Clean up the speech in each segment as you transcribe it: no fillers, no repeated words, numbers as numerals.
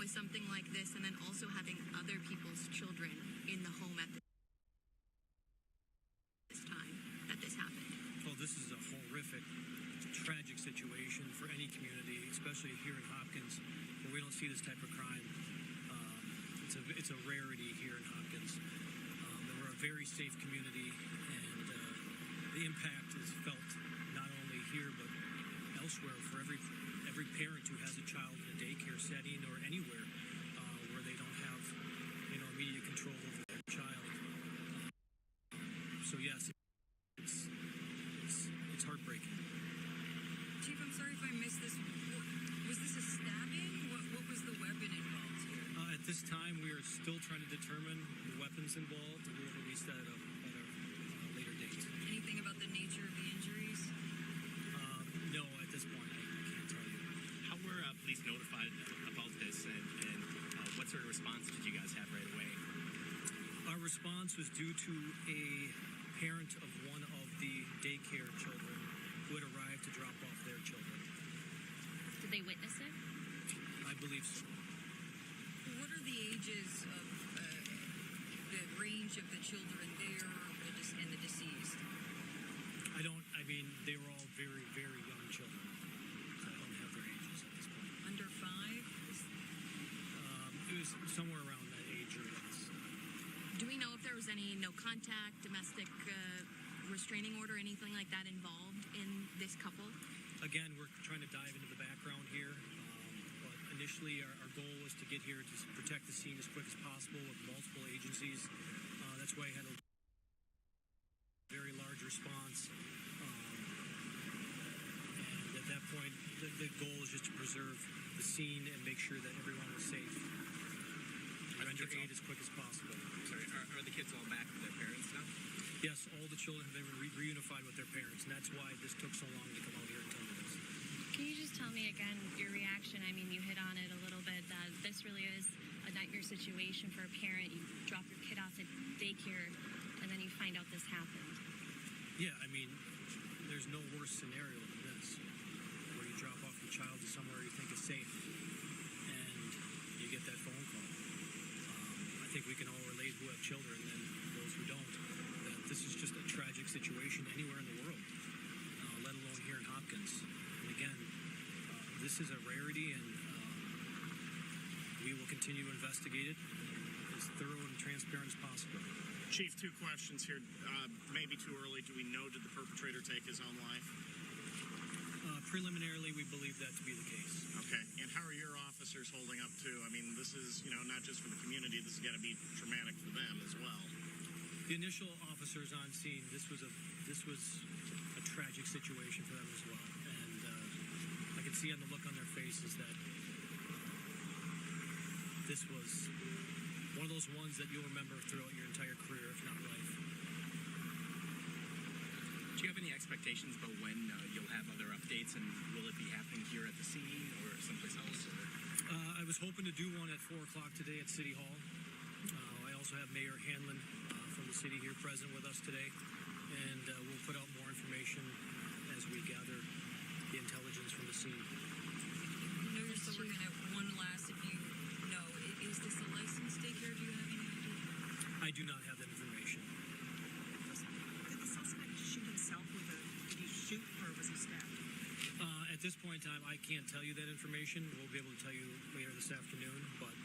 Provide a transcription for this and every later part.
with something like this, and then also having other people's children in the home at this time that this happened? Well, this is a horrific, tragic situation for any community, especially here in Hopkins, where we don't see this type of crime. It's a rarity here in Hopkins. And we're a very safe community, and the impact is felt not only here but elsewhere for every parent who has a child in a daycare setting or anywhere where they don't have immediate control over their child. So yes, it's heartbreaking. Chief, I'm sorry if I missed this. Was this a stabbing? What was the weapon involved here? At this time, we are still trying to determine the weapons involved, and we'll release that at a later date. Anything about the nature of the injuries? No, at this point, I can't tell you. How were police notified about this, and what sort of response did you guys have right away? Our response was due to a parent of one of the daycare children who had arrived to drop off their children. Did they witness it? I believe so. What are the ages of the range of the children there and the deceased? They were all very, very young children. So I don't have their ages at this point. Under 5? It was somewhere around that age or less. Do we know if there was any no contact, domestic restraining order, anything like that involved in this couple? Again, we're trying to dive into the background here. But initially, our goal was to get here to protect the scene as quick as possible with multiple agencies. That's why I had a very large response. And at that point, the goal is just to preserve the scene and make sure that everyone was safe. Render aid as quick as possible. Sorry, are the kids all back with their parents now? Yes, all the children have been reunified with their parents, and that's why this took so long to come out here and tell me this. Can you just tell me again your reaction? I mean, you hit on it a little bit, that this really is a nightmare situation for a parent. You drop your kid off at daycare, and then you find out this happened. Yeah, there's no worse scenario than this, where you drop off your child to somewhere you think is safe, and you get that phone call. I think we can all relate who have children and those who don't, that this is just a tragic situation anywhere in the world, let alone here in Hopkins. And again, this is a rarity, and we will continue to investigate it as thorough and transparent as possible. Chief, 2 questions here. Maybe too early. Do we know, did the perpetrator take his own life? Preliminarily, we believe that to be the case. Okay. And how are your officers holding up, too? This is, not just for the community. This has got to be traumatic for them as well. The initial officers on scene, this was a tragic situation for them as well. And I can see on the look on their faces that this was one of those ones that you'll remember throughout your entire career, if not life. Do you have any expectations about when you'll have other updates, and will it be happening here at the scene or someplace else? I was hoping to do one at 4 o'clock today at City Hall. I also have Mayor Hanlon from the city here present with us today, and we'll put out more information as we gather the intelligence from the scene. So we're going to have one last, if you know, is this a licensed daycare? Do you have any idea? I do not have that information. Did the suspect shoot himself did he shoot or was he stabbed? At this point in time, I can't tell you that information. We'll be able to tell you later this afternoon, but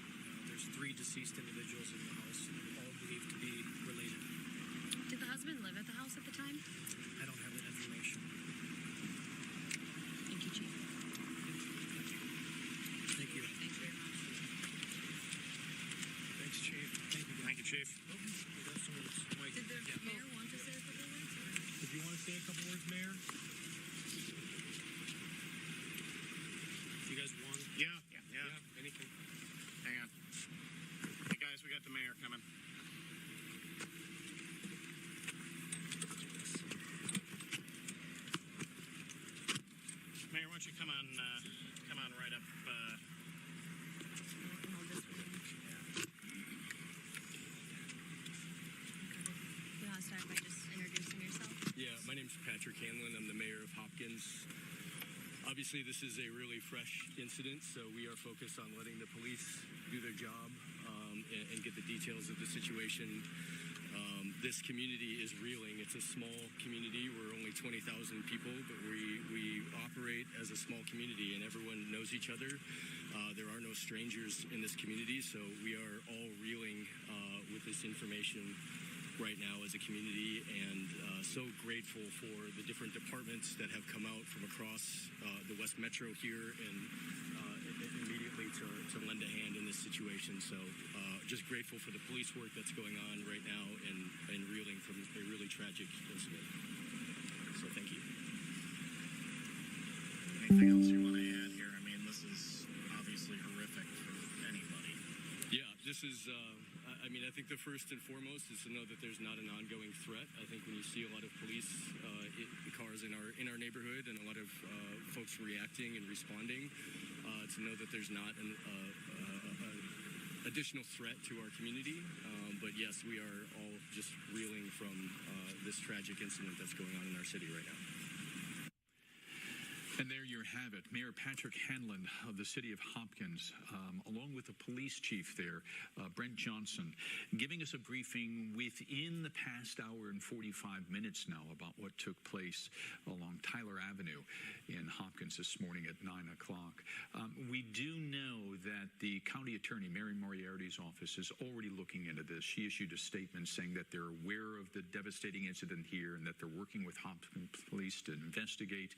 there's 3 deceased individuals in the house, all believed to be related. Did the husband live at the house at the time? I don't have that information. Thank you, Chief. Thank you. Thank you very much. Thanks, Chief. Thank you, Chief. Did the mayor want to say a couple words? Did you want to say a couple words, Mayor? Do you guys want? Yeah. Anything? Hang on. Hey, guys, we got the mayor coming. Mayor, why don't you come on right up. You want to start by just introducing yourself? Yeah, my name's Patrick Hanlon. I'm the mayor obviously, this is a really fresh incident, so we are focused on letting the police do their job and get the details of the situation. This community is reeling. It's a small community. We're only 20,000 people, but we operate as a small community, and everyone knows each other. There are no strangers in this community, so we are all reeling with this information right now as a community, and so grateful for the different departments that have come out from across the West Metro here and immediately to lend a hand in this situation. So just grateful for the police work that's going on right now and reeling from a really tragic incident. So thank you. Anything else you want to add here? I mean, this is obviously horrific for anybody. Yeah, this is, I mean, I think the first and foremost is to know that there's not an ongoing threat. I think when you see a lot of police cars in our neighborhood and a lot of folks reacting and responding, to know that there's not an additional threat to our community. But yes, we are all just reeling from this tragic incident that's going on in our city right now. And there you have it. Mayor Patrick Hanlon of the city of Hopkins, along with the police chief there, Brent Johnson, giving us a briefing within the past hour and 45 minutes now about what took place along Tyler Avenue in Hopkins this morning at 9 o'clock. We do know that the county attorney, Mary Moriarty's office, is already looking into this. She issued a statement saying that they're aware of the devastating incident here and that they're working with Hopkins police to investigate,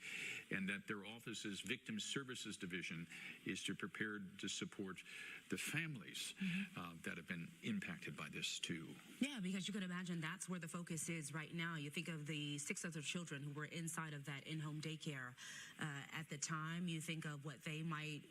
and that their office's Victim Services Division is prepared to support the families that have been impacted by this too. Yeah, because you can imagine that's where the focus is right now. You think of the 6 other children who were inside of that in-home daycare at the time. You think of what they might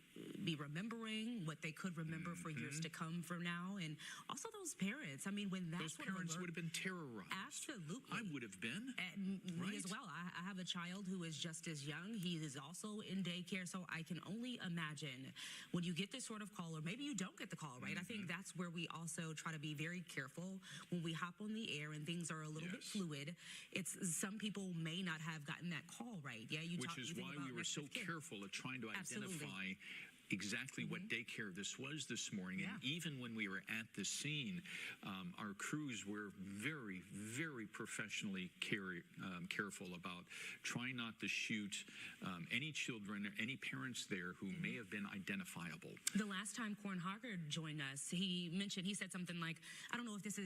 be remembering, what they could remember for years to come from now, and also those parents. I mean, when that those parents would have been terrorized. Absolutely, I would have been. And right? me as well. I have a child who is just as young. He is also in daycare, so I can only imagine when you get this sort of call, or maybe you don't get the call, right? I think that's where we also try to be very careful when we hop on the air and things are a little bit fluid. It's some people may not have gotten that call right. Yeah, which is why we were so careful at trying to identify exactly what daycare this was this morning. And even when we were at the scene, our crews were very, very professionally careful about trying not to shoot any children or any parents there who may have been identifiable. The last time Corn Hoggard joined us, he said something like, I don't know if this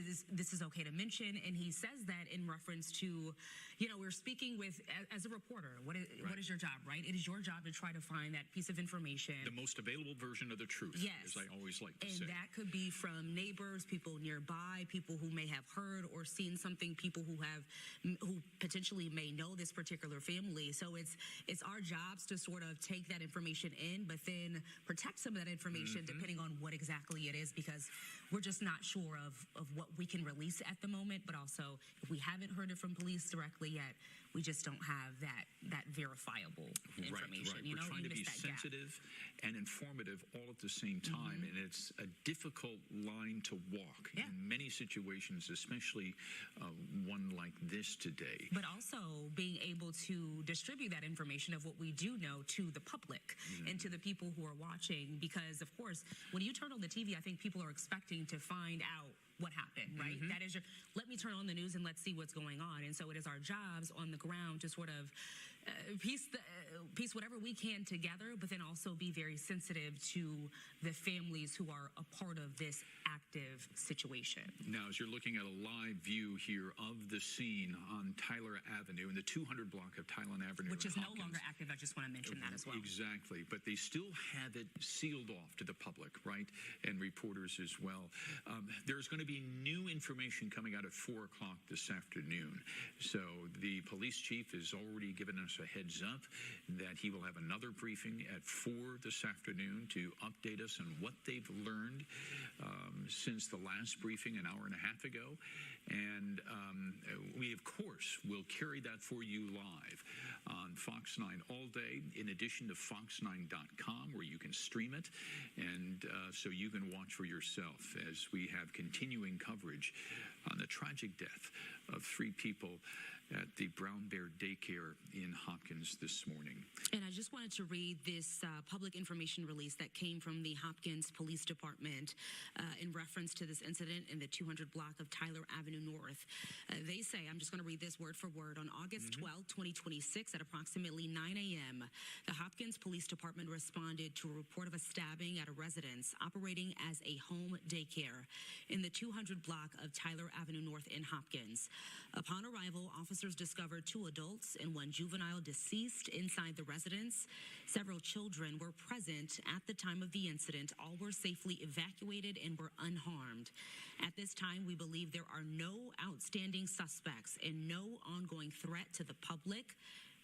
is okay to mention, and he says that in reference to, you know, we're speaking with, as a reporter, what is your job, right? It is your job to try to find that piece of information. The most available version of the truth, as I always like to say. And that could be from neighbors, people nearby, people who may have heard or seen something, people who potentially may know this particular family. So it's our jobs to sort of take that information in, but then protect some of that information depending on what exactly it is, because we're just not sure of what we can release at the moment. But also, if we haven't heard it from police directly yet, we just don't have that verifiable information. Right. You know, we're trying to be that sensitive and informative all at the same time, and it's a difficult line to walk in many situations, especially one like this today. But also being able to distribute that information of what we do know to the public and to the people who are watching, because of course, when you turn on the TV, I think people are expecting to find out what happened, right? That is let me turn on the news and let's see what's going on. And so it is our jobs on the ground to sort of piece whatever we can together, but then also be very sensitive to the families who are a part of this active situation. Now, as you're looking at a live view here of the scene on Tyler Avenue, in the 200 block of Tyler Avenue, which is no longer active, I just want to mention that as well. Exactly, but they still have it sealed off to the public, right? And reporters as well. There's going to be new information coming out at 4 o'clock this afternoon. So the police chief has already given us a heads up that he will have another briefing at 4 this afternoon to update us on what they've learned since the last briefing an hour and a half ago. And we, of course, will carry that for you live on Fox 9 all day, in addition to fox9.com, where you can stream it, and so you can watch for yourself as we have continuing coverage on the tragic death of 3 people at the Brown Bear Daycare in Hopkins this morning. And I just wanted to read this public information release that came from the Hopkins Police Department in reference to this incident in the 200 block of Tyler Avenue North. They say, I'm just going to read this word for word, on August 12, 2026 at approximately 9 a.m., the Hopkins Police Department responded to a report of a stabbing at a residence operating as a home daycare in the 200 block of Tyler Avenue North in Hopkins. Upon arrival, officers discovered 2 adults and 1 juvenile deceased inside the residence. Several children were present at the time of the incident. All were safely evacuated and were unharmed. At this time, we believe there are no outstanding suspects and no ongoing threat to the public.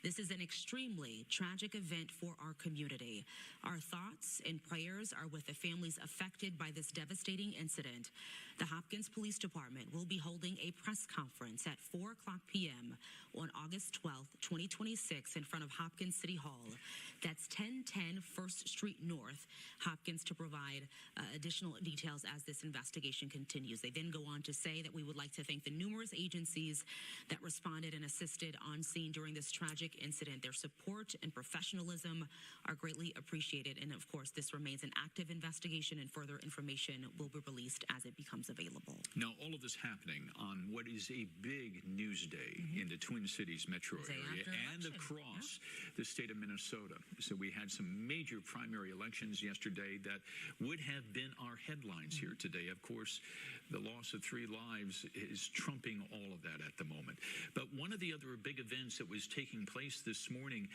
This is an extremely tragic event for our community. Our thoughts and prayers are with the families affected by this devastating incident. The Hopkins Police Department will be holding a press conference at 4 o'clock p.m. on August 12, 2026 in front of Hopkins City Hall. That's 1010 First Street North, Hopkins, to provide additional details as this investigation continues. They then go on to say that we would like to thank the numerous agencies that responded and assisted on scene during this tragic incident. Their support and professionalism are greatly appreciated. And of course, this remains an active investigation, and further information will be released as it becomes available. Now, all of this happening on what is a big news day in the Twin Cities metro area and across the state of Minnesota. So we had some major primary elections yesterday that would have been our headlines here today. Of course, the loss of 3 lives is trumping all of that at the moment. But one of the other big events that was taking place this morning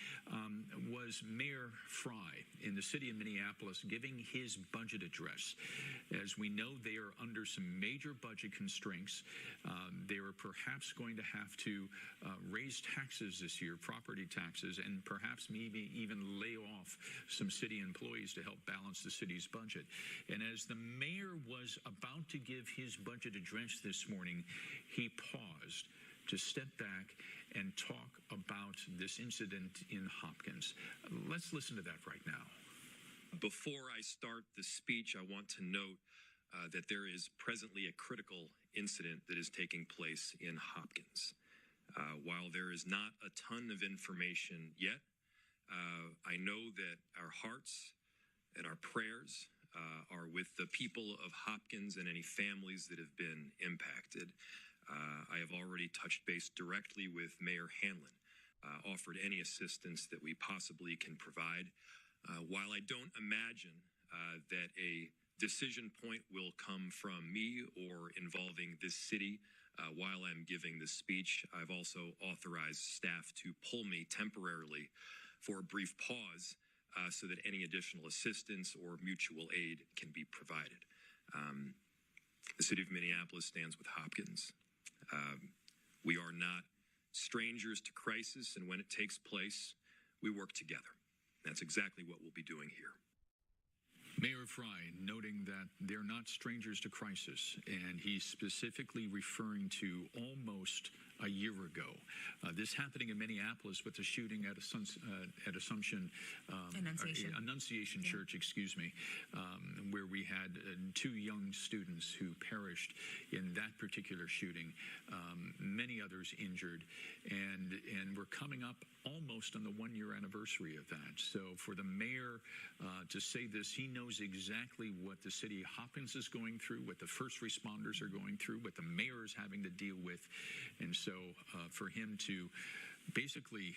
was Mayor Fry in the city of Minneapolis giving his budget address. As we know, they are under some major budget constraints. They are perhaps going to have to raise taxes this year, property taxes, and perhaps maybe even lay off some city employees to help balance the city's budget. And as the mayor was about to give his budget address this morning, he paused to step back and talk about this incident in Hopkins. Let's listen to that right now. Before I start the speech, I want to note that there is presently a critical incident that is taking place in Hopkins. While there is not a ton of information yet, I know that our hearts and our prayers are with the people of Hopkins and any families that have been impacted. I have already touched base directly with Mayor Hanlon, offered any assistance that we possibly can provide. While I don't imagine that a decision point will come from me or involving this city while I'm giving this speech, I've also authorized staff to pull me temporarily for a brief pause so that any additional assistance or mutual aid can be provided. The city of Minneapolis stands with Hopkins. We are not strangers to crisis, and when it takes place, we work together. That's exactly what we'll be doing here. Mayor Fry noting that they're not strangers to crisis, and he's specifically referring to almost a year ago. This happening in Minneapolis with the shooting at Assumption Annunciation Church, excuse me, where we had 2 young students who perished in that particular shooting, many others injured, and we're coming up almost on the 1-year anniversary of that. So for the mayor to say this, he knows exactly what the city of Hopkins is going through, what the first responders are going through, what the mayor is having to deal with. And so for him to basically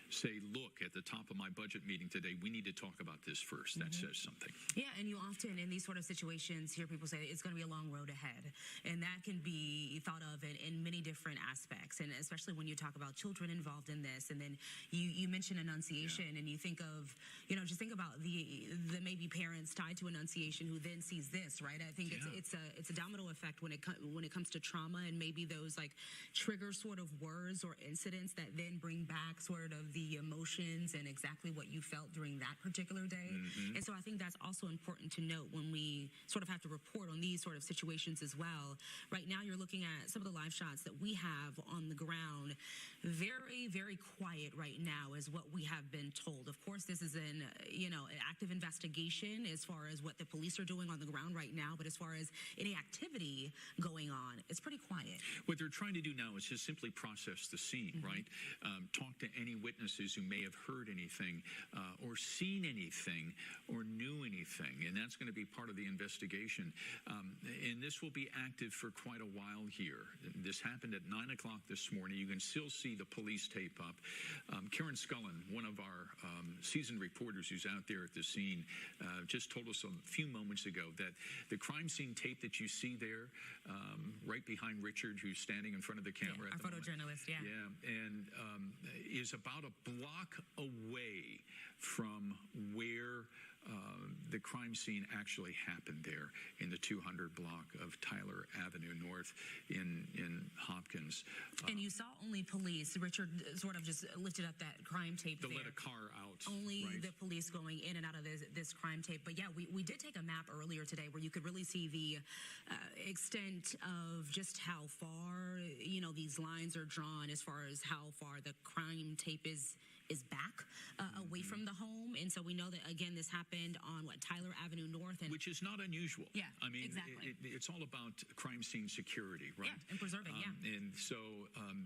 say, look, at the top of my budget meeting today, we need to talk about this first. That says something. Yeah, and you often, in these sort of situations, hear people say it's going to be a long road ahead. And that can be thought of in many different aspects, and especially when you talk about children involved in this. And then you mention Annunciation, and you think of, just think about the maybe parents tied to Annunciation who then sees this, right? I think it's a domino effect when it comes to trauma, and maybe those like trigger sort of words or incidents that then bring back sort of the emotions and exactly what you felt during that particular day. And so I think that's also important to note when we sort of have to report on these sort of situations as well. Right now, you're looking at some of the live shots that we have on the ground. Very, very quiet right now is what we have been told. Of course, this is an active investigation as far as what the police are doing on the ground right now, but as far as any activity going on, it's pretty quiet. What they're trying to do now is just simply process the scene, right? Talk to any witnesses who may have heard anything or seen anything or knew anything, and that's going to be part of the investigation. And this will be active for quite a while here. This happened at 9 o'clock this morning. You can still see the police tape up. Karen Scullen, one of our seasoned reporters who's out there at the scene, just told us a few moments ago that the crime scene tape that you see there, right behind Richard, who's standing in front of the camera, Our photojournalist, yeah. And is about a block away from where the crime scene actually happened there in the 200 block of Tyler Avenue North in Hopkins. And you saw only police. Richard sort of just lifted up that crime tape To there. let a car out. Only right? the police going in and out of this crime tape. But yeah, we did take a map earlier today where you could really see the extent of just how far, these lines are drawn as far as how far the crime tape is back away from the home. And so we know that, again, this happened on Tyler Avenue North. And which is not unusual. Yeah, I mean, exactly. It's all about crime scene security, right? Yeah, and preserving, And so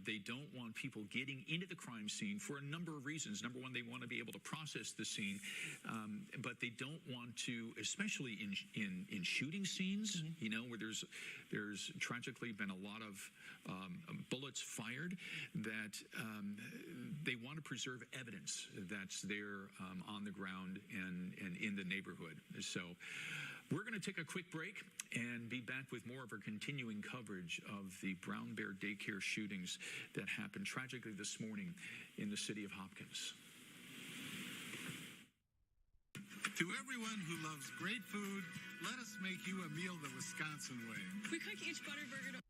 they don't want people getting into the crime scene for a number of reasons. Number one, they want to be able to process the scene, but they don't want to, especially in shooting scenes, where there's tragically been a lot of bullets fired, that they want to preserve evidence that's there on the ground and in the neighborhood. So we're going to take a quick break and be back with more of our continuing coverage of the Brown Bear daycare shootings that happened tragically this morning in the city of Hopkins. To everyone who loves great food, let us make you a meal the Wisconsin way. We cook each Butterburger to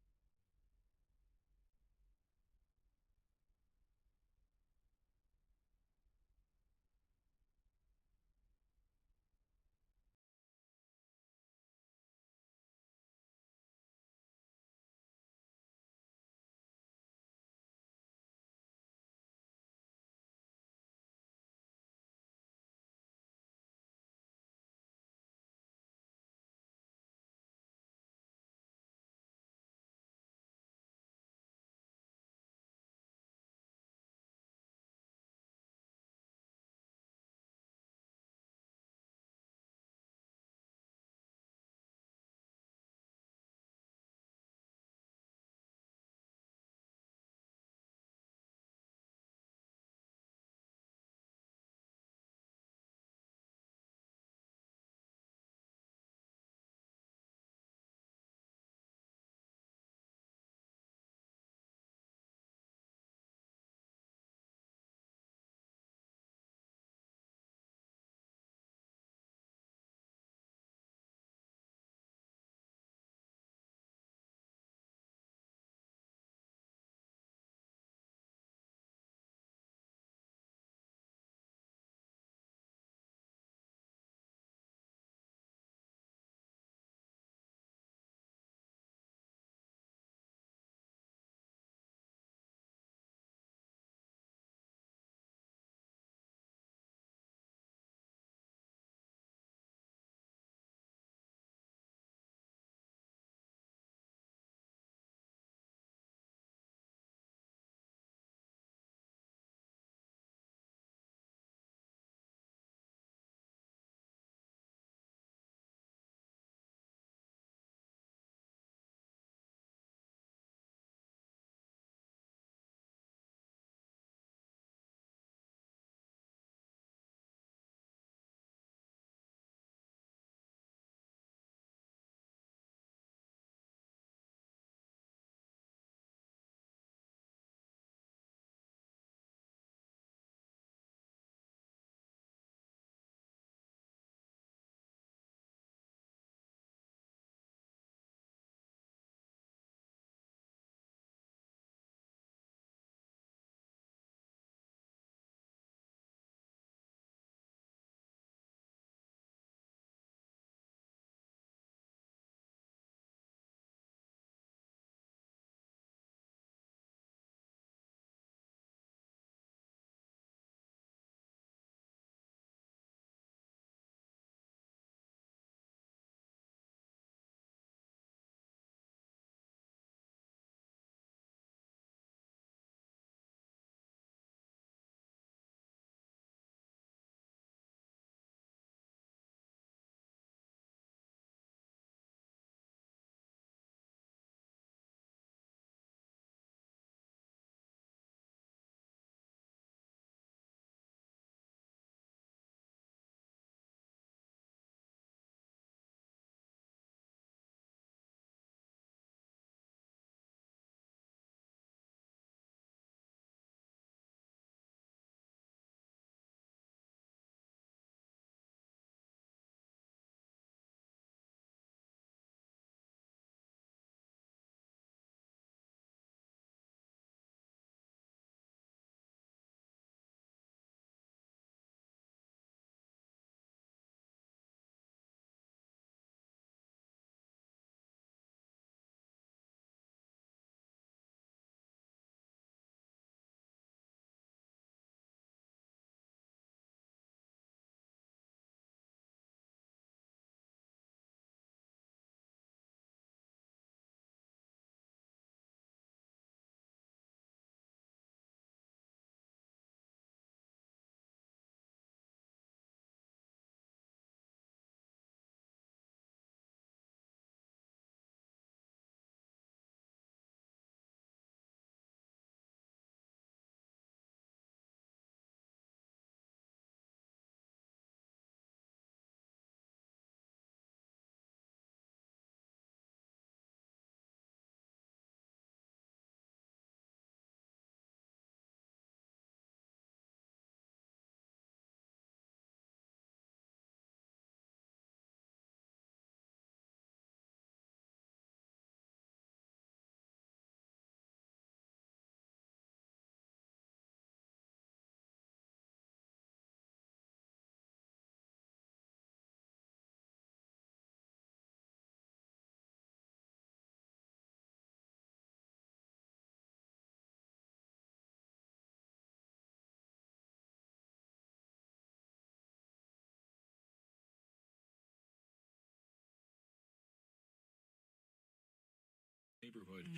neighborhood.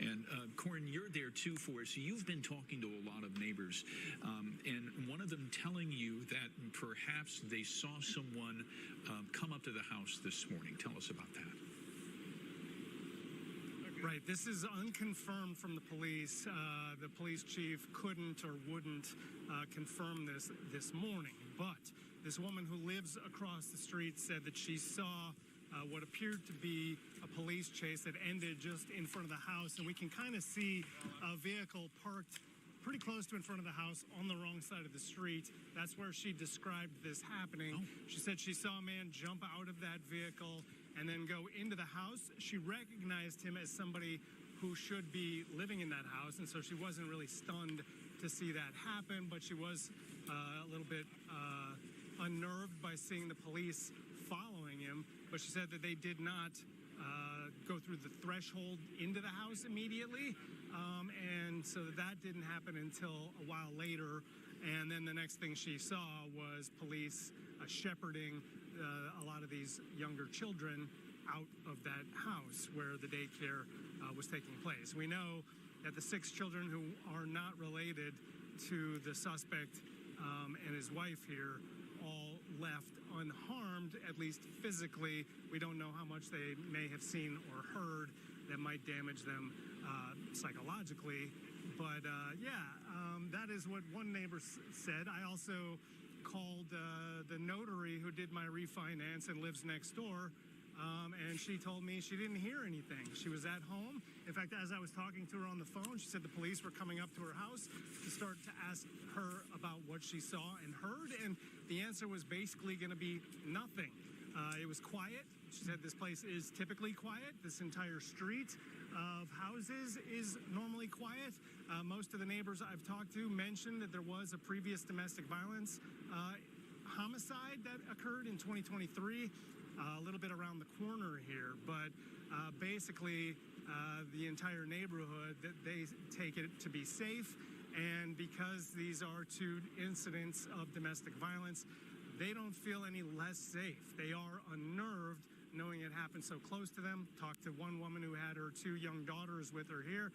And Corin, you're there too for us. You've been talking to a lot of neighbors, and one of them telling you that perhaps they saw someone come up to the house this morning. Tell us about that. Right. This is unconfirmed from the police. The police chief couldn't or wouldn't confirm this morning. But this woman who lives across the street said that she saw what appeared to be a police chase that ended just in front of the house. And we can kind of see a vehicle parked pretty close to in front of the house on the wrong side of the street. That's where she described this happening. She said she saw a man jump out of that vehicle and then go into the house. She recognized him as somebody who should be living in that house, and so she wasn't really stunned to see that happen, but she was a little bit unnerved by seeing the police following him. But she said that they did not go through the threshold into the house immediately, and so that didn't happen until a while later. And then the next thing she saw was police shepherding a lot of these younger children out of that house where the daycare was taking place. We know that the 6 children who are not related to the suspect and his wife here all left unharmed, at least physically. We don't know how much they may have seen or heard that might damage them psychologically. But that is what one neighbor said. I also called the notary who did my refinance and lives next door, and she told me she didn't hear anything. She was at home. In fact, as I was talking to her on the phone, she said the police were coming up to her house to start to ask her about what she saw and heard, and the answer was basically going to be nothing. It was quiet. She said this place is typically quiet. This entire street of houses is normally quiet. Most of the neighbors I've talked to mentioned that there was a previous domestic violence homicide that occurred in 2023, a little bit around the corner here. But basically, the entire neighborhood, that they take it to be safe. And because these are 2 incidents of domestic violence, they don't feel any less safe. They are unnerved knowing it happened so close to them. Talked to one woman who had her 2 young daughters with her here,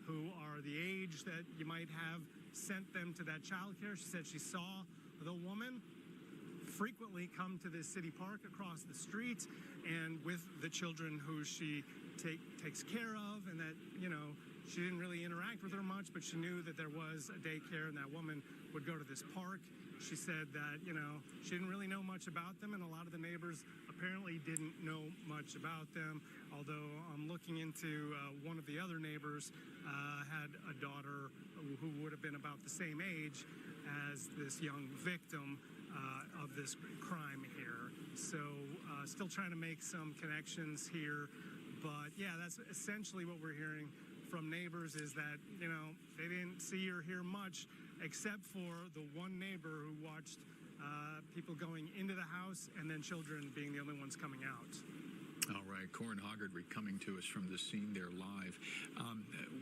who are the age that you might have sent them to that child care. She said she saw the woman frequently come to this city park across the street and with the children who she takes care of, and that, you know, she didn't really interact with her much, but she knew that there was a daycare and that woman would go to this park. She said that, you know, she didn't really know much about them, and a lot of the neighbors apparently didn't know much about them. Although I'm looking into one of the other neighbors had a daughter who would have been about the same age as this young victim of this crime here. So still trying to make some connections here. But yeah, that's essentially what we're hearing from neighbors, is that, you know, they didn't see or hear much except for the one neighbor who watched people going into the house and then children being the only ones coming out. All right, Corin Hoggard coming to us from the scene there live.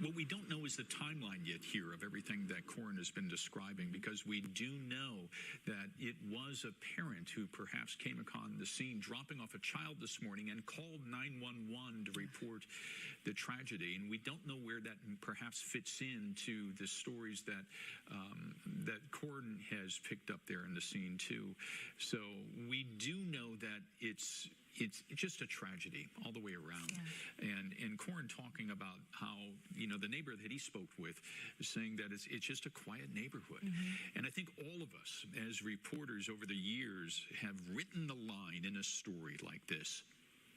What we don't know is the timeline yet here of everything that Corin has been describing, because we do know that it was a parent who perhaps came upon the scene dropping off a child this morning and called 911 to report the tragedy. And we don't know where that perhaps fits into the stories that that Corin has picked up there in the scene too. So we do know that it's just a tragedy all the way around. Yeah. And Corin talking about how, you know, the neighbor that he spoke with is saying that it's just a quiet neighborhood. Mm-hmm. And I think all of us as reporters over the years have written the line in a story like this: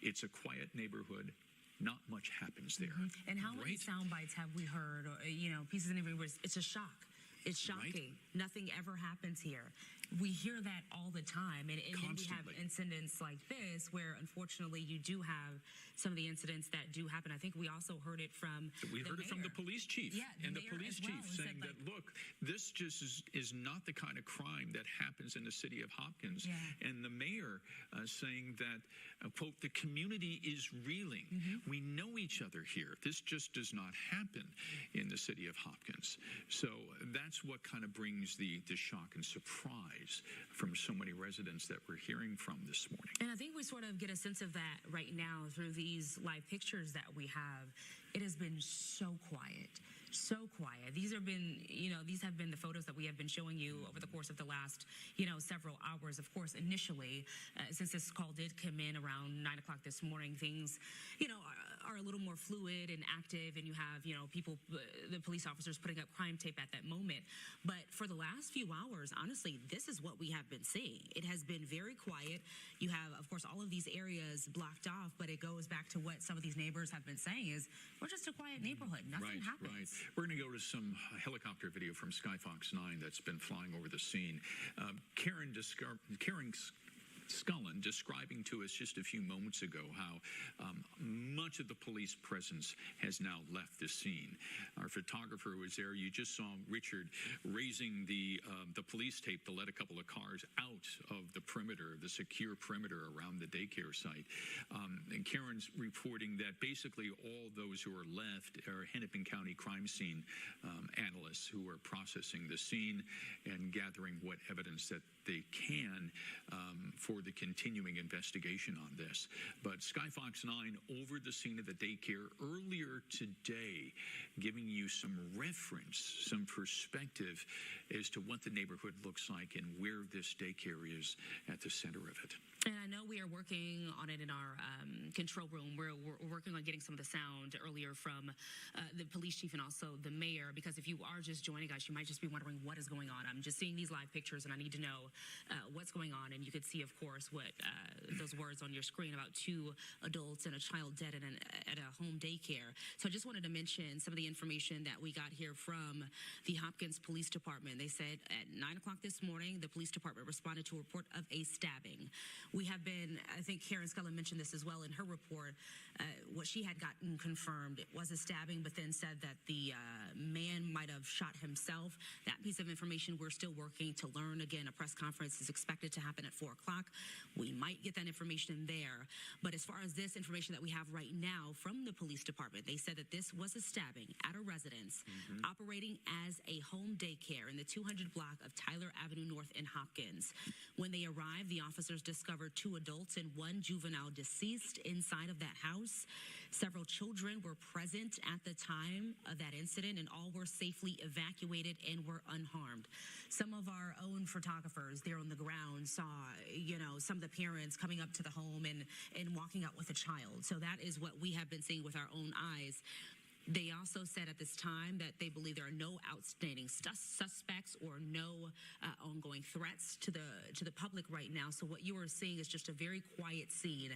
it's a quiet neighborhood, not much happens there. Mm-hmm. And how many sound bites have we heard, or, you know, pieces of information? It's a shock. It's shocking. Right? Nothing ever happens here. We hear that all the time. And then we have incidents like this where, unfortunately, you do have some of the incidents that do happen. I think we also heard it from We heard it from the police chief. Yeah, and the police chief saying that, look, this just is not the kind of crime that happens in the city of Hopkins. Yeah. And the mayor saying that, quote, the community is reeling. Mm-hmm. We know each other here. This just does not happen in the city of Hopkins. So that's what kind of brings the shock and surprise from so many residents that we're hearing from this morning. And I think we sort of get a sense of that right now through these live pictures that we have. It has been so quiet. So quiet. These have been the photos that we have been showing you over the course of the last, several hours. Of course, initially, since this call did come in around 9 o'clock this morning, things, are a little more fluid and active, and you have, people, the police officers putting up crime tape at that moment. But for the last few hours, honestly, this is what we have been seeing. It has been very quiet. You have, of course, all of these areas blocked off, but it goes back to what some of these neighbors have been saying is, we're just a quiet neighborhood. Nothing happens. Right. We're going to go to some helicopter video from Skyfox 9 that's been flying over the scene. Karen Scullin describing to us just a few moments ago how much of the police presence has now left the scene. Our photographer was there. You just saw Richard raising the police tape to let a couple of cars out of the perimeter, the secure perimeter around the daycare site. And Karen's reporting that basically all those who are left are Hennepin County crime scene analysts who are processing the scene and gathering what evidence that they can for the continuing investigation on this. But Skyfox 9 over the scene of the daycare earlier today, giving you some reference, some perspective as to what the neighborhood looks like and where this daycare is at the center of it. And I know we are working on it in our control room. We're working on getting some of the sound earlier from the police chief and also the mayor, because if you are just joining us, you might just be wondering what is going on. I'm just seeing these live pictures, and I need to know what's going on. And you could see, of course, what those words on your screen about 2 adults and a child dead at a home daycare. So I just wanted to mention some of the information that we got here from the Hopkins Police Department. They said at 9 o'clock this morning, the police department responded to a report of a stabbing. We have been, I think Karen Scullin mentioned this as well in her report, what she had gotten confirmed. It was a stabbing, but then said that the man might have shot himself. That piece of information we're still working to learn. Again, a press conference is expected to happen at 4 o'clock. We might get that information there. But as far as this information that we have right now from the police department, they said that this was a stabbing at a residence operating as a home daycare in the 200 block of Tyler Avenue North in Hopkins. When they arrived, the officers discovered 2 adults and 1 juvenile deceased inside of that house. Several children were present at the time of that incident, and all were safely evacuated and were unharmed. Some of our own photographers there on the ground saw, some of the parents coming up to the home and walking out with a child. So that is what we have been seeing with our own eyes. They also said at this time that they believe there are no outstanding suspects or no ongoing threats to the public right now. So what you are seeing is just a very quiet scene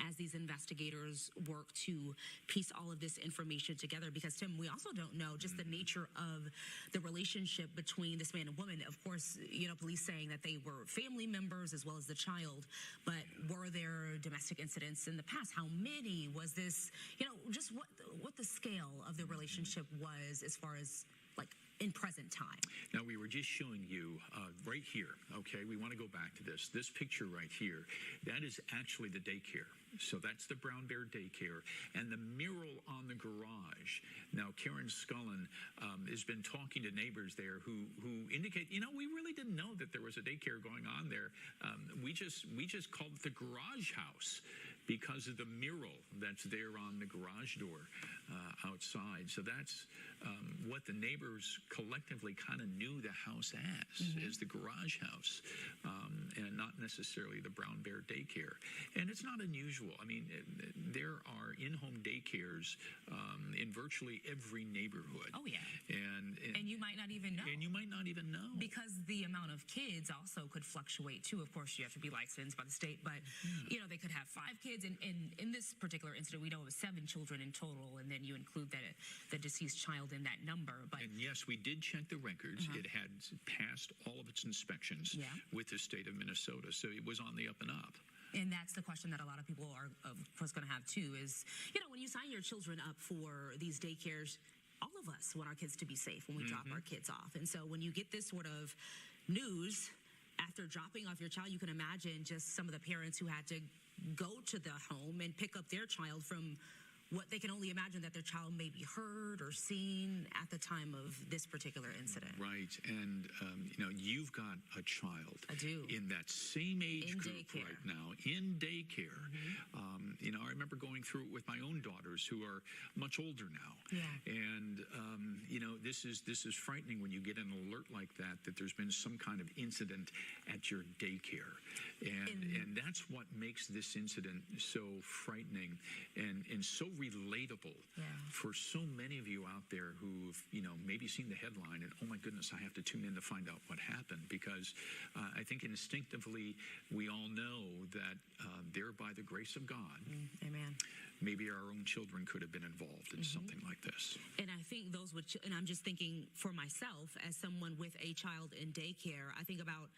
as these investigators work to piece all of this information together. Because, Tim, we also don't know just the nature of the relationship between this man and woman. Of course, police saying that they were family members as well as the child. But were there domestic incidents in the past? How many? Was this, just what the scale of the relationship was as far as in present time. Now, we were just showing you right here, okay, we want to go back to this picture right here. That is actually the daycare. So that's the Brown Bear Daycare, and the mural on the garage. Now, Karen Scullin has been talking to neighbors there who indicate, we really didn't know that there was a daycare going on there. We just called it the garage house because of the mural that's there on the garage door outside. So that's what the neighbors collectively kind of knew the house as the garage house, and not necessarily the Brown Bear Daycare. And it's not unusual. I mean, there are in-home daycares in virtually every neighborhood. Oh, yeah. And you might not even know. And you might not even know. Because the amount of kids also could fluctuate, too. Of course, you have to be licensed by the state, but, they could have 5 kids. And in this particular incident, we know it was 7 children in total, and then you include the deceased child in that number. But and yes, we did check the records. It had passed all of its inspections with the state of Minnesota, so it was on the up and up. And that's the question that a lot of people are, of course, going to have, too, is, when you sign your children up for these daycares, all of us want our kids to be safe when we drop our kids off. And so when you get this sort of news after dropping off your child, you can imagine just some of the parents who had to go to the home and pick up their child from what they can only imagine that their child may be heard or seen at the time of this particular incident. Right. And, you've got a child. I do. In that same age in group daycare. right now, in daycare. I remember going through it with my own daughters who are much older now. Yeah. And this is frightening when you get an alert like that there's been some kind of incident at your daycare, and that's what makes this incident so frightening and so relatable for so many of you out there who've maybe seen the headline and, oh my goodness, I have to tune in to find out what happened, because I think instinctively we all know that there, by the grace of God, amen, maybe our own children could have been involved in something like this. And I think those would, and I'm just thinking for myself as someone with a child in daycare, I think about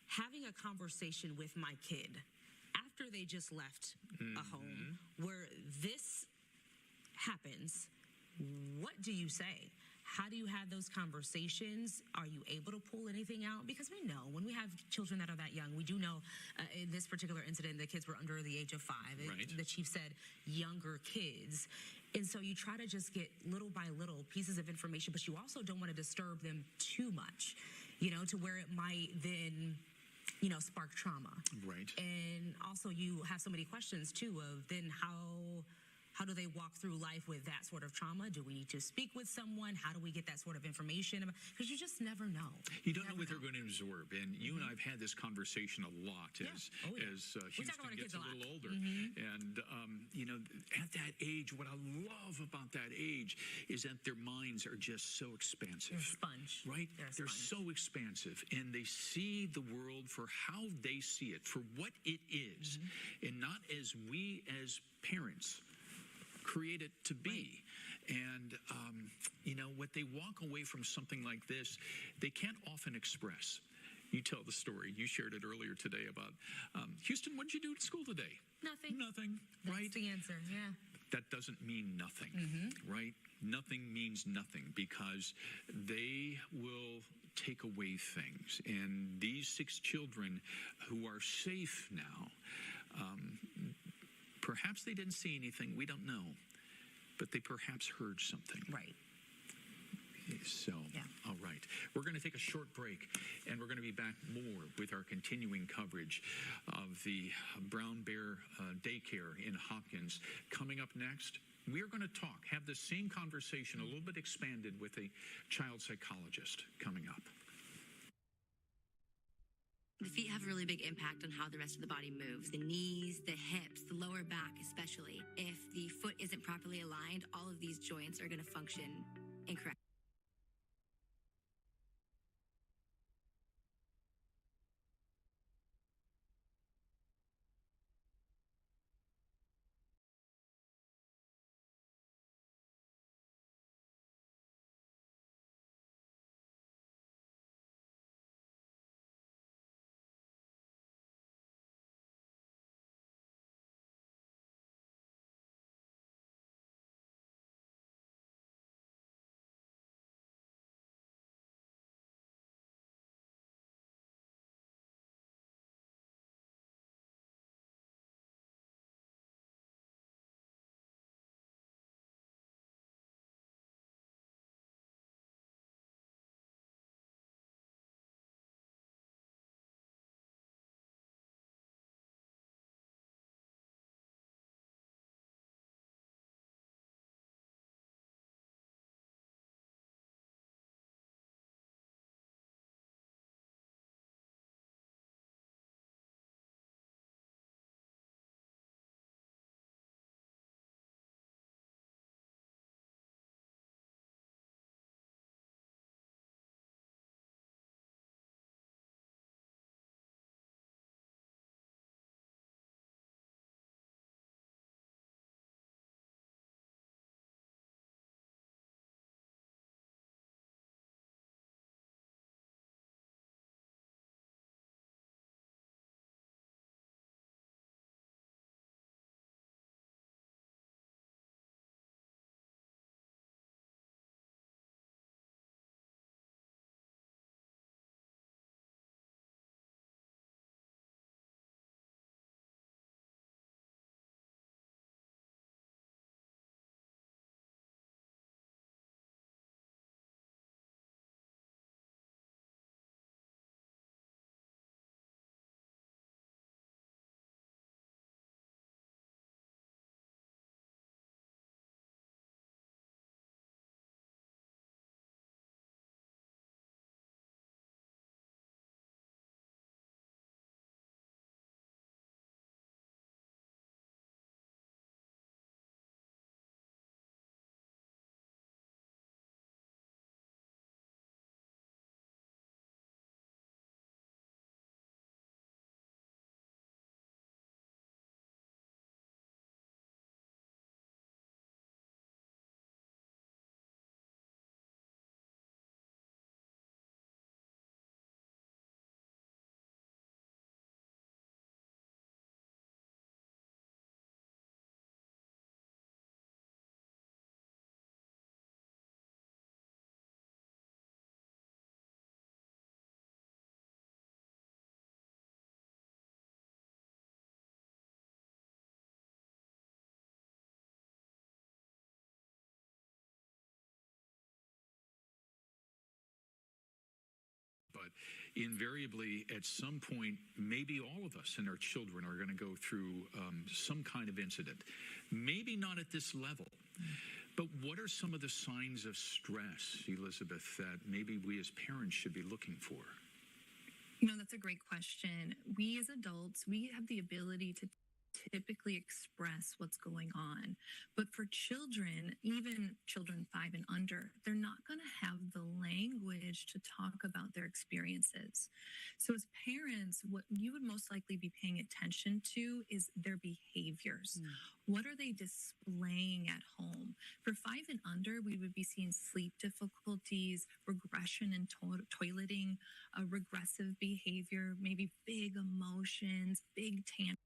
having a conversation with my kid after they just left a home where this happens. What do you say? How do you have those conversations? Are you able to pull anything out? Because we know when we have children that are that young, we do know in this particular incident, the kids were under the age of 5. Right. The chief said younger kids. And so you try to just get little by little pieces of information, but you also don't want to disturb them too much, to where it might then, spark trauma. Right. And also you have so many questions too of then how do they walk through life with that sort of trauma? Do we need to speak with someone? How do we get that sort of information? Because you just never know. You don't know what they're going to absorb. And you and I have had this conversation a lot as Houston gets a little older. And, at that age, what I love about that age is that their minds are just so expansive. They're a sponge. Right? They're sponge. so expansive. And they see the world for how they see it, for what it is, and not as we as parents create it to be. And what they walk away from something like this, they can't often express. You tell the story. You shared it earlier today about Houston. What did you do at school today? Nothing. That's right? the answer. Yeah. That doesn't mean nothing, right? Nothing means nothing, because they will take away things. And these 6 children who are safe now, perhaps they didn't see anything, we don't know, but they perhaps heard something. Right. So, all right. We're going to take a short break, and we're going to be back more with our continuing coverage of the Brown Bear Daycare in Hopkins. Coming up next, we are going to have the same conversation, a little bit expanded, with a child psychologist coming up. The feet have a really big impact on how the rest of the body moves. The knees, the hips, the lower back especially. If the foot isn't properly aligned, all of these joints are going to function incorrectly. but invariably at some point, maybe all of us and our children are going to go through some kind of incident. Maybe not at this level. But what are some of the signs of stress, Elizabeth, that maybe we as parents should be looking for? That's a great question. We as adults, we have the ability to typically express what's going on. But for children, even children 5 and under, they're not going to have the language to talk about their experiences. So as parents, what you would most likely be paying attention to is their behaviors. What are they displaying at home? For 5 and under, we would be seeing sleep difficulties, regression in toileting, regressive behavior, maybe big emotions, big tantrums.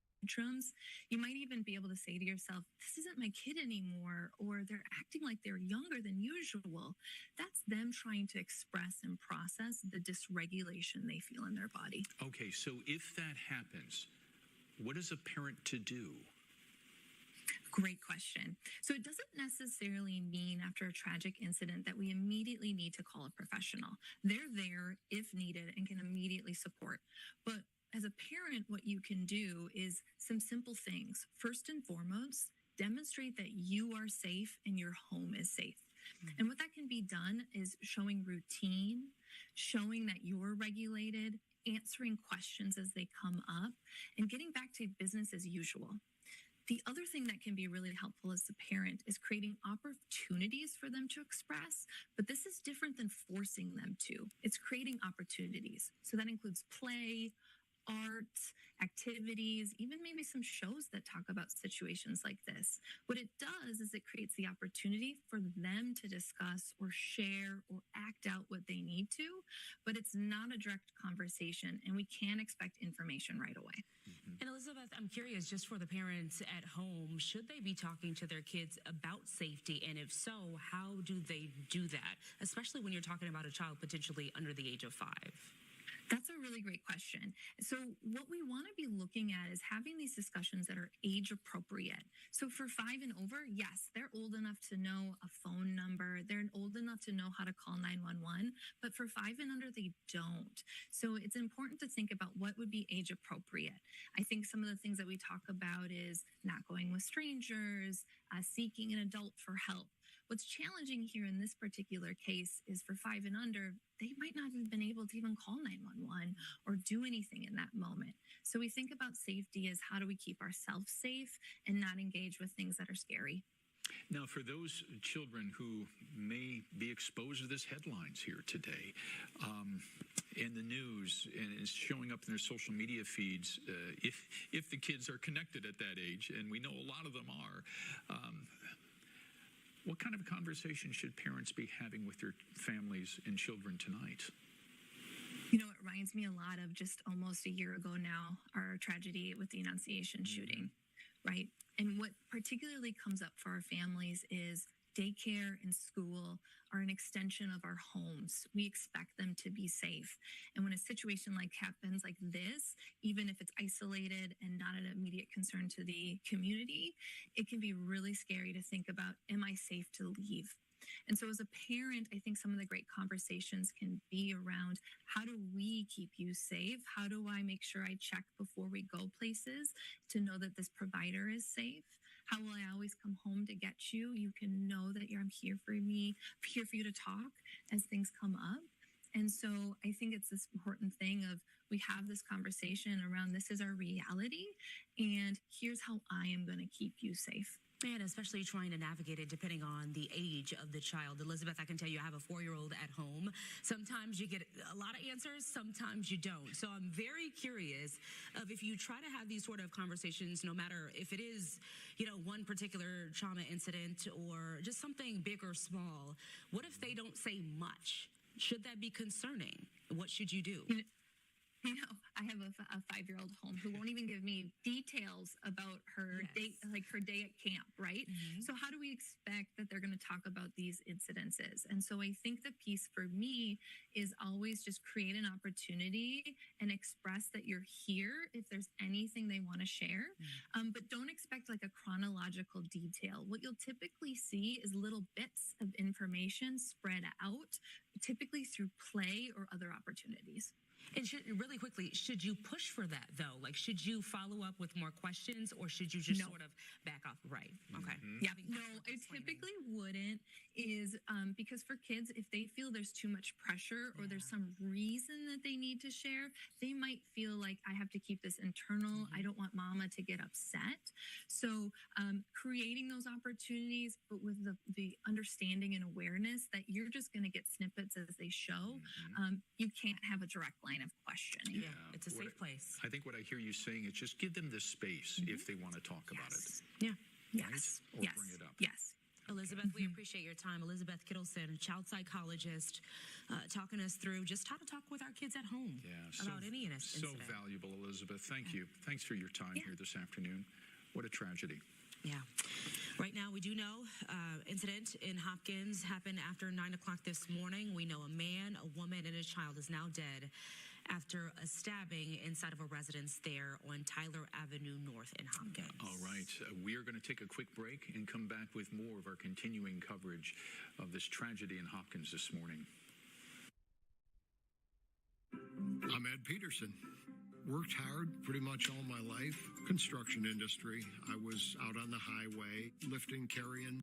You might even be able to say to yourself, this isn't my kid anymore, or they're acting like they're younger than usual. That's them trying to express and process the dysregulation they feel in their body. Okay, so if that happens, what is a parent to do? Great question. So it doesn't necessarily mean after a tragic incident that we immediately need to call a professional. They're there if needed and can immediately support. But as a parent, what you can do is some simple things. First and foremost, demonstrate that you are safe and your home is safe. And what that can be done is showing routine, showing that you're regulated, answering questions as they come up, and getting back to business as usual. The other thing that can be really helpful as a parent is creating opportunities for them to express, but this is different than forcing them to. It's creating opportunities. So that includes play, art, activities, even maybe some shows that talk about situations like this. What it does is it creates the opportunity for them to discuss or share or act out what they need to, but it's not a direct conversation, and we can expect information right away. And Elizabeth, I'm curious, just for the parents at home, should they be talking to their kids about safety? And if so, how do they do that? Especially when you're talking about a child potentially under the age of 5. That's a really great question. So what we want to be looking at is having these discussions that are age appropriate. So for 5 and over, yes, they're old enough to know a phone number. They're old enough to know how to call 911. But for 5 and under, they don't. So it's important to think about what would be age appropriate. I think some of the things that we talk about is not going with strangers, seeking an adult for help. What's challenging here in this particular case is for 5 and under, they might not have been able to even call 911 or do anything in that moment. So we think about safety as how do we keep ourselves safe and not engage with things that are scary. Now, for those children who may be exposed to this headlines here today, in the news, and it's showing up in their social media feeds, if the kids are connected at that age, and we know a lot of them are, what kind of a conversation should parents be having with their families and children tonight? It reminds me a lot of just almost a year ago now, our tragedy with the Annunciation shooting, right? And what particularly comes up for our families is daycare and school are an extension of our homes. We expect them to be safe. And when a situation happens like this, even if it's isolated and not an immediate concern to the community, it can be really scary to think about, am I safe to leave? And so as a parent, I think some of the great conversations can be around, how do we keep you safe? How do I make sure I check before we go places to know that this provider is safe? How will I always come home to get you? You can know that I'm here for you to talk as things come up. And so I think it's this important thing of we have this conversation around this is our reality, and here's how I am going to keep you safe. And especially trying to navigate it depending on the age of the child. Elizabeth, I can tell you I have a 4-year-old at home. Sometimes you get a lot of answers, sometimes you don't. So I'm very curious of if you try to have these sort of conversations, no matter if it is, one particular trauma incident or just something big or small, what if they don't say much? Should that be concerning? What should you do? I have a 5-year-old home who won't even give me details about her day, like her day at camp, right? So how do we expect that they're going to talk about these incidences? And so I think the piece for me is always just create an opportunity and express that you're here if there's anything they want to share. But don't expect like a chronological detail. What you'll typically see is little bits of information spread out, typically through play or other opportunities. And really quickly, should you push for that though? Like, should you follow up with more questions, or should you just sort of back off? Right. Okay. Yeah. No, I typically wouldn't, is because for kids, if they feel there's too much pressure or there's some reason that they need to share, they might feel like I have to keep this internal. I don't want mama to get upset. So creating those opportunities, but with the understanding and awareness that you're just going to get snippets as they show. You can't have a direct line of questioning. Yeah, it's a safe place. I think what I hear you saying is just give them the space if they want to talk about it. Yeah. Yes. Or Yes. bring it up. Yes. Elizabeth, we appreciate your time. Elizabeth Kittleson, child psychologist, talking us through just how to talk with our kids at home about any incident. So valuable, Elizabeth. Thank you. Thanks for your time here this afternoon. What a tragedy. Yeah. Right now, we do know incident in Hopkins happened after 9 o'clock this morning. We know a man, a woman, and a child is now dead after a stabbing inside of a residence there on Tyler Avenue North in Hopkins. All right. We are going to take a quick break and come back with more of our continuing coverage of this tragedy in Hopkins this morning. I'm Ed Peterson. Worked hard pretty much all my life. Construction industry. I was out on the highway, lifting, carrying.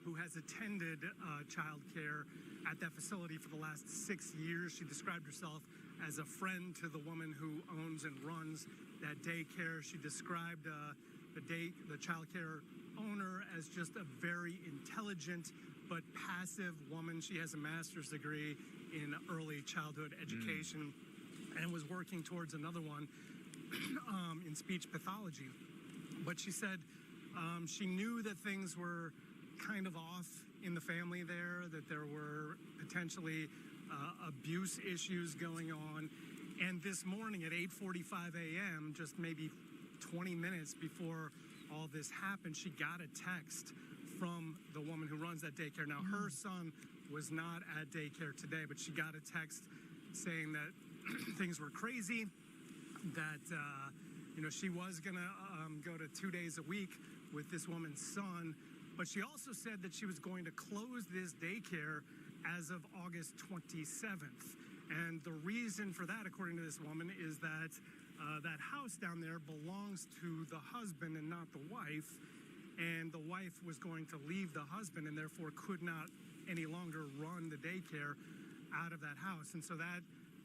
who has attended child care at that facility for the last 6 years. She described herself as a friend to the woman who owns and runs that daycare. She described the child care owner as just a very intelligent but passive woman. She has a master's degree in early childhood education and was working towards another one in speech pathology. But she said she knew that things were kind of off in the family there, that there were potentially abuse issues going on. And this morning at 8:45 a.m., just maybe 20 minutes before all this happened, she got a text from the woman who runs that daycare. Now, her son was not at daycare today, but she got a text saying that things were crazy, that she was going to go to 2 days a week with this woman's son. But she also said that she was going to close this daycare as of August 27th. And the reason for that, according to this woman, is that that house down there belongs to the husband and not the wife. And the wife was going to leave the husband and therefore could not any longer run the daycare out of that house. And so that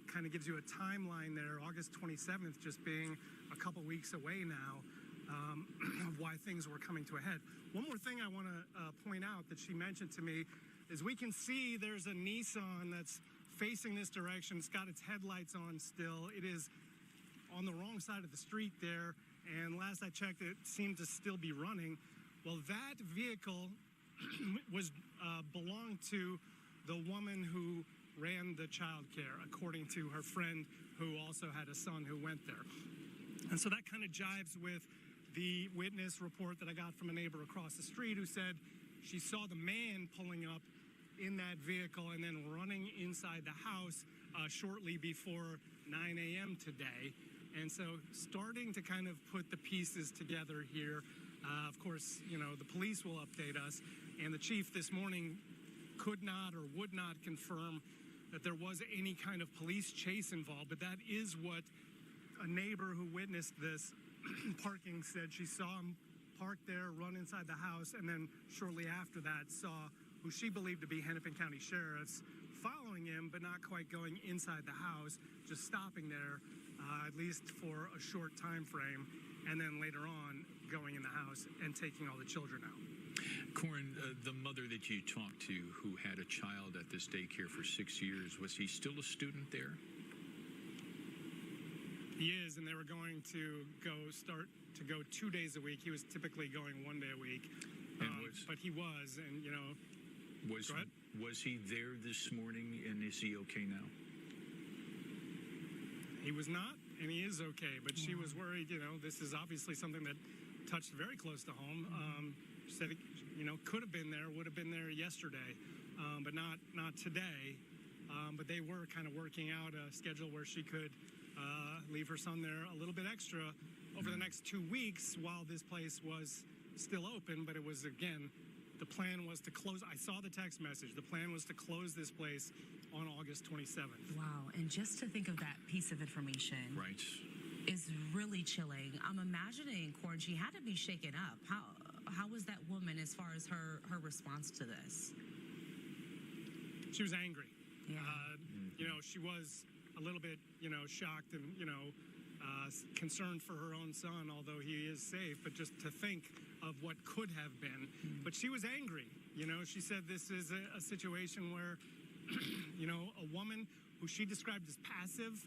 kind of gives you a timeline there, August 27th just being a couple weeks away now, of why things were coming to a head. One more thing I want to point out that she mentioned to me is we can see there's a Nissan that's facing this direction. It's got its headlights on still. It is on the wrong side of the street there, and last I checked, it seemed to still be running. Well, that vehicle was belonged to the woman who ran the child care, according to her friend who also had a son who went there. And so that kind of jives with the witness report that I got from a neighbor across the street who said she saw the man pulling up in that vehicle and then running inside the house shortly before 9 a.m. today. And so starting to kind of put the pieces together here. Of course, the police will update us. And the chief this morning could not or would not confirm that there was any kind of police chase involved. But that is what a neighbor who witnessed this parking said. She saw him park there, run inside the house, and then shortly after that saw who she believed to be Hennepin County sheriffs following him, but not quite going inside the house, just stopping there, at least for a short time frame, and then later on going in the house and taking all the children out. Corin, the mother that you talked to who had a child at this daycare for 6 years, was he still a student there? He is, and they were going to start to go 2 days a week. He was typically going 1 day a week, but he was, and was he there this morning, and is he okay now? He was not, and he is okay, but she was worried. This is obviously something that touched very close to home. She said, could have been there, would have been there yesterday, but not today. But they were kind of working out a schedule where she could leave her son there a little bit extra over the next 2 weeks while this place was still open. But it was, again, the plan was to close. I saw the text message. The plan was to close this place on August 27th. Wow. And just to think of that piece of information is really chilling. I'm imagining, Corin, she had to be shaken up. How was that woman as far as her response to this? She was angry. Yeah. She was a little bit, shocked and, concerned for her own son, although he is safe, but just to think of what could have been. But she was angry. She said this is a situation where, a woman who she described as passive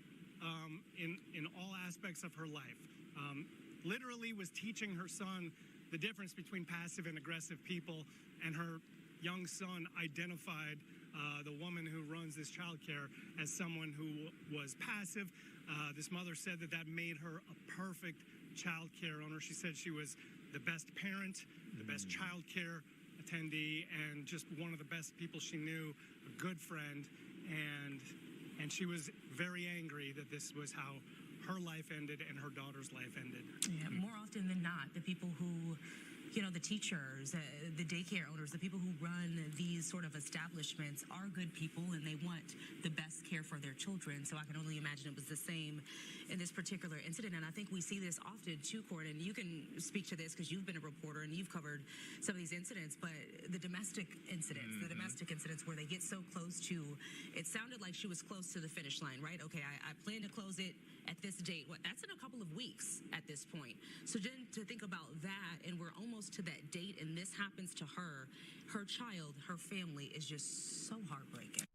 in all aspects of her life, literally was teaching her son the difference between passive and aggressive people, and her young son identified the woman who runs this child care as someone who was passive. This mother said that made her a perfect child care owner. She said she was the best parent, the best child care attendee, and just one of the best people she knew, a good friend, and she was very angry that this was how her life ended and her daughter's life ended. Yeah, more often than not, the people who, the teachers, the daycare owners, the people who run these sort of establishments are good people and they want the best care for their children. So I can only imagine it was the same in this particular incident. And I think we see this often too, Corin, and you can speak to this because you've been a reporter and you've covered some of these incidents, but the domestic incidents where they get so close to, it sounded like she was close to the finish line, right? Okay, I plan to close it at this date. That's in a couple of weeks at this point. So then to think about that, and we're almost close to that date and this happens to her, her child, her family is just so heartbreaking.